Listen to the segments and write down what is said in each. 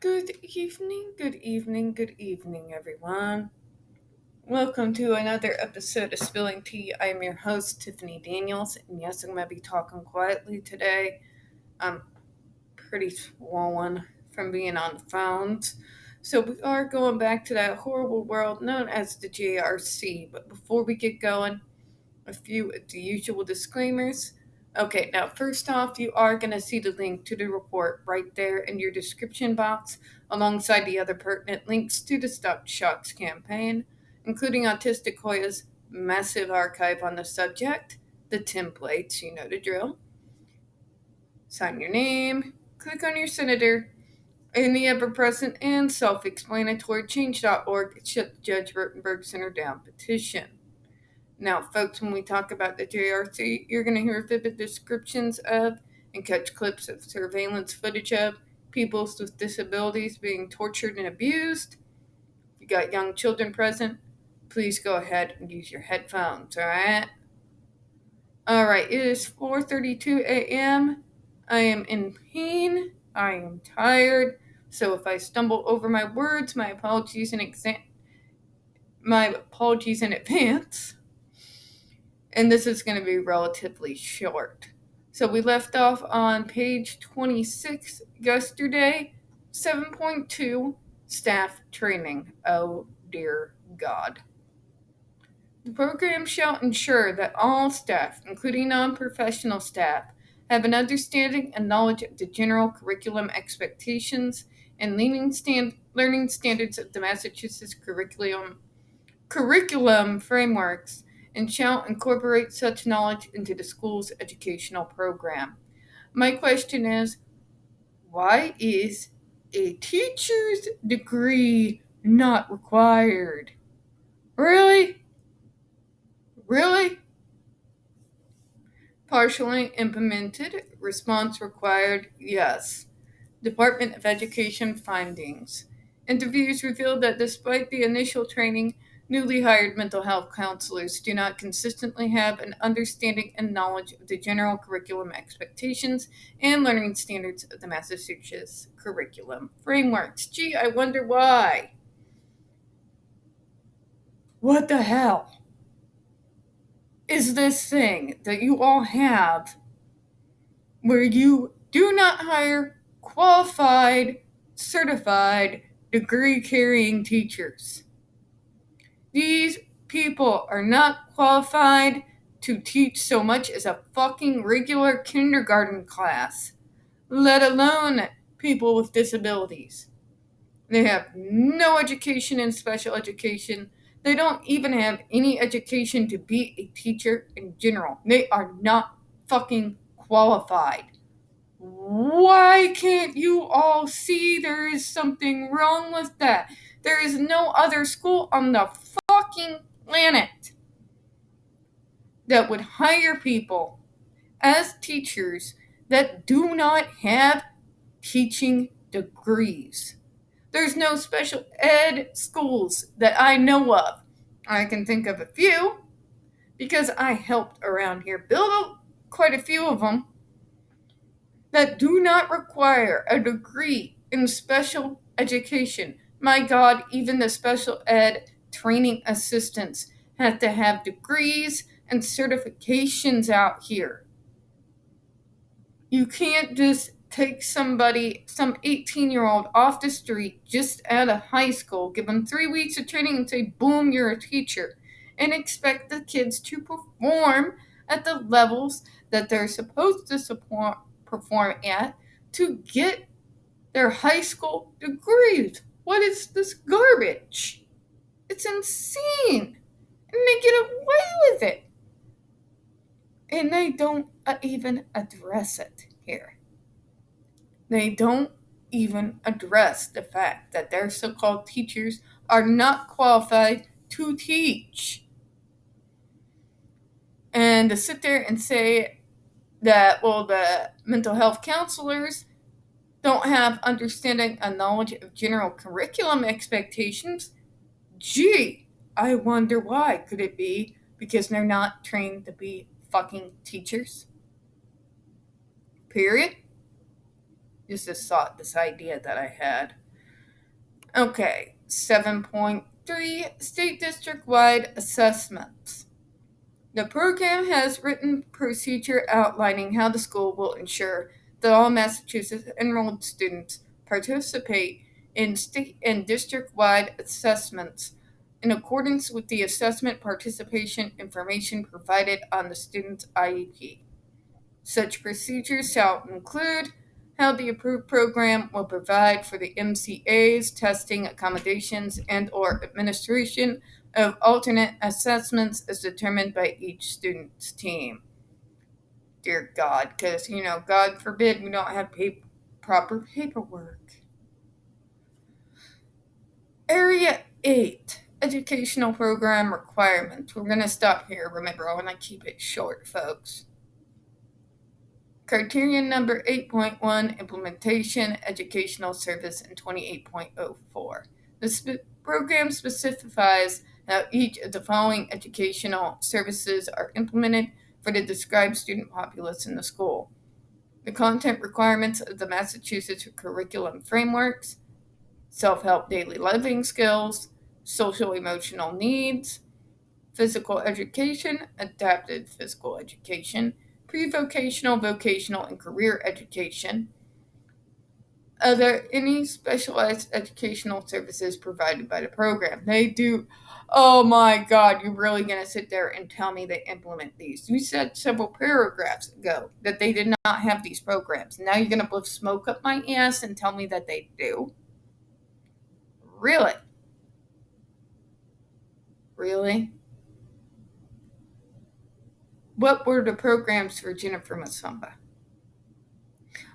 Good evening, everyone. Welcome to another episode of Spilling Tea. I'm your host, Tiffany Daniels, and yes, I'm going to be talking quietly today. I'm pretty swollen from being on the phones. So, we are going back to that horrible world known as the JRC. But before we get going, a few of the usual disclaimers. Okay, now first off, you are going to see the link to the report right there in your description box, alongside the other pertinent links to the Stop Shocks campaign, including Autistic Hoya's massive archive on the subject, the templates, you know the drill. Sign your name, click on your senator, and the ever present and self explanatory change.org shut the Judge Rotenberg Center down petition. Now, folks, when we talk about the JRC, you're going to hear vivid descriptions of and catch clips of surveillance footage of people with disabilities being tortured and abused. If you got young children present, please go ahead and use your headphones, all right? All right, it is 4:32 a.m. I am in pain. I am tired. So if I stumble over my words, my apologies in advance. And this is going to be relatively short. So we left off on page 26 yesterday, 7.2 staff training. Oh dear God. The program shall ensure that all staff, including non-professional staff, have an understanding and knowledge of the general curriculum expectations and learning standards of the Massachusetts curriculum frameworks, and shall incorporate such knowledge into the school's educational program. My question is, why is a teacher's degree not required? Really? Really? Partially implemented? Response required? Yes. Department of Education findings. Interviews revealed that despite the initial training, newly hired mental health counselors do not consistently have an understanding and knowledge of the general curriculum expectations and learning standards of the Massachusetts curriculum frameworks. Gee, I wonder why. What the hell is this thing that you all have where you do not hire qualified, certified, degree carrying teachers? These people are not qualified to teach so much as a fucking regular kindergarten class, let alone people with disabilities. They have no education in special education. They don't even have any education to be a teacher in general. They are not fucking qualified. Why can't you all see there is something wrong with that? There is no other school on the fucking planet that would hire people as teachers that do not have teaching degrees. There's no special ed schools that I know of. I can think of a few because I helped around here build quite a few of them that do not require a degree in special education. My God, even the special ed training assistants have to have degrees and certifications out here. You can't just take some 18-year-old off the street just out of high school, give them 3 weeks of training and say, boom, you're a teacher, and expect the kids to perform at the levels that they're supposed to perform at to get their high school degrees. What is this garbage? It's insane. And they get away with it. And they don't even address it here. They don't even address the fact that their so-called teachers are not qualified to teach. And to sit there and say that, well, the mental health counselors don't have understanding and knowledge of general curriculum expectations, gee, I wonder why. Could it be because they're not trained to be fucking teachers? Period. Just this idea that I had. Okay, 7.3 State District-Wide Assessments. The program has written procedure outlining how the school will ensure that all Massachusetts enrolled students participate in state and district-wide assessments in accordance with the assessment participation information provided on the student's IEP. Such procedures shall include how the approved program will provide for the MCA's testing, accommodations, and/or administration of alternate assessments as determined by each student's team. Dear God, because, God forbid we don't have proper paperwork. Area 8, Educational Program Requirements. We're going to stop here. Remember, I want to keep it short, folks. Criterion number 8.1, Implementation, Educational Service, and 28.04. The program specifies how each of the following educational services are implemented for the described student populace in the school. The content requirements of the Massachusetts curriculum frameworks, self-help daily living skills, social-emotional needs, physical education, adapted physical education, pre-vocational, vocational, and career education. Are there any specialized educational services provided by the program? They do. Oh my God, you're really going to sit there and tell me they implement these? You said several paragraphs ago that they did not have these programs. Now you're going to blow smoke up my ass and tell me that they do? Really? Really? What were the programs for Jennifer Masamba?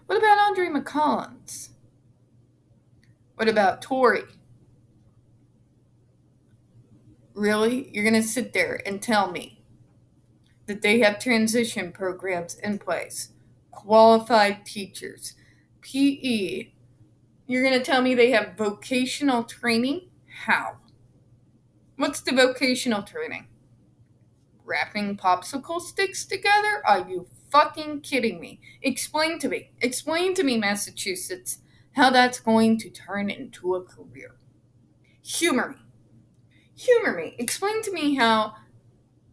What about Andre McCollins? What about Tori? Really? You're going to sit there and tell me that they have transition programs in place, qualified teachers, PE. You're going to tell me they have vocational training? How? What's the vocational training? Wrapping popsicle sticks together? Are you fucking kidding me? Explain to me, Massachusetts, how that's going to turn into a career. Humor me. Explain to me how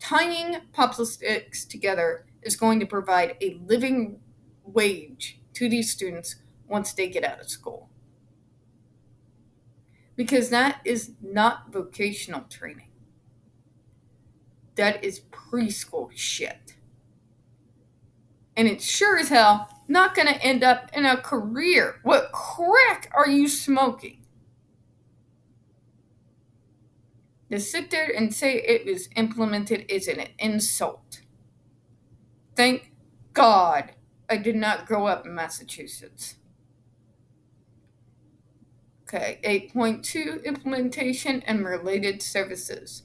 tying popsicle sticks together is going to provide a living wage to these students once they get out of school. Because that is not vocational training. That is preschool shit. And it's sure as hell not going to end up in a career. What crack are you smoking? To sit there and say it was implemented is an insult. Thank God I did not grow up in Massachusetts. Okay, 8.2, Implementation and Related Services.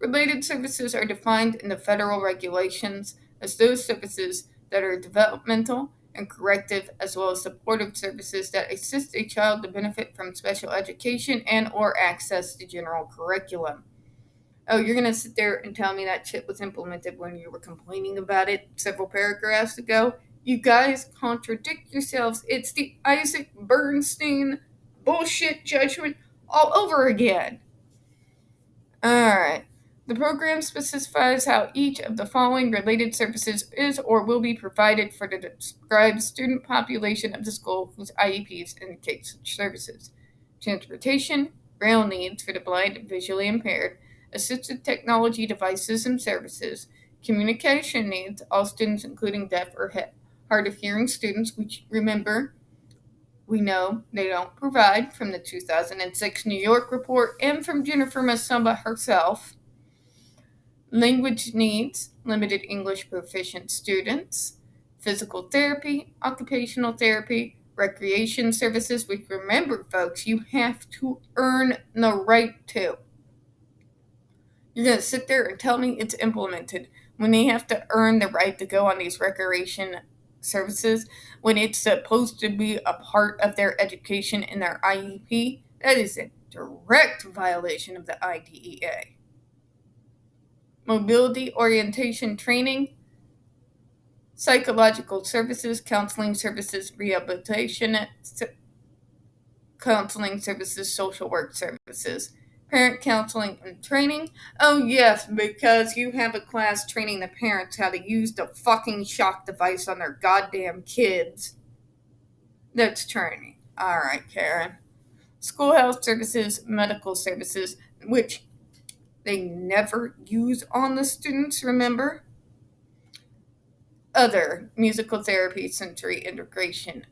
Related services are defined in the federal regulations as those services that are developmental and corrective, as well as supportive services that assist a child to benefit from special education and or access to general curriculum. Oh, you're going to sit there and tell me that shit was implemented when you were complaining about it several paragraphs ago? You guys contradict yourselves. It's the Isaac Bernstein bullshit judgment all over again. Alright. The program specifies how each of the following related services is or will be provided for the described student population of the school whose IEPs indicate such services. Transportation, braille needs for the blind and visually impaired, assistive technology devices and services, communication needs, all students including deaf or hard of hearing students, which, remember, we know they don't provide from the 2006 New York report and from Jennifer Masamba herself. Language needs, limited English proficient students, physical therapy, occupational therapy, recreation services, which, remember, folks, you have to earn the right to. You're going to sit there and tell me it's implemented when they have to earn the right to go on these recreation services, when it's supposed to be a part of their education in their IEP? That is a direct violation of the IDEA. Mobility orientation training, psychological services, counseling services, rehabilitation counseling services, social work services, parent counseling and training. Oh, yes, because you have a class training the parents how to use the fucking shock device on their goddamn kids. That's training. Alright, Karen. Schoolhouse services, medical services, which they never use on the students, remember? Other musical therapy, sensory integration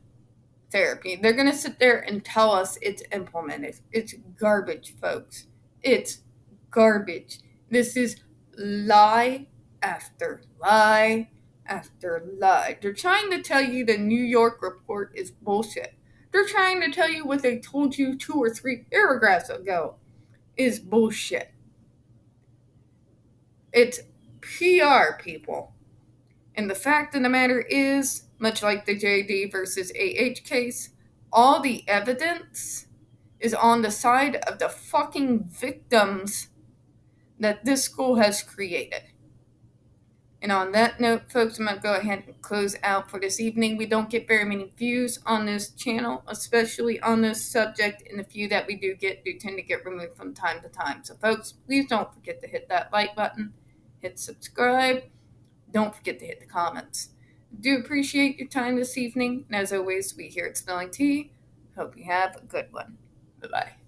therapy. They're going to sit there and tell us it's implemented. It's garbage, folks. It's garbage. This is lie after lie after lie. They're trying to tell you the New York report is bullshit. They're trying to tell you what they told you 2 or 3 paragraphs ago is bullshit. It's PR, people. And the fact of the matter is, much like the JD versus AH case, all the evidence is on the side of the fucking victims that this school has created. And on that note, folks, I'm going to go ahead and close out for this evening. We don't get very many views on this channel, especially on this subject, and the few that we do tend to get removed from time to time. So, folks, please don't forget to hit that like button, hit subscribe. Don't forget to hit the comments. Do appreciate your time this evening. And as always, we here at Spelling Tea hope you have a good one. Bye-bye.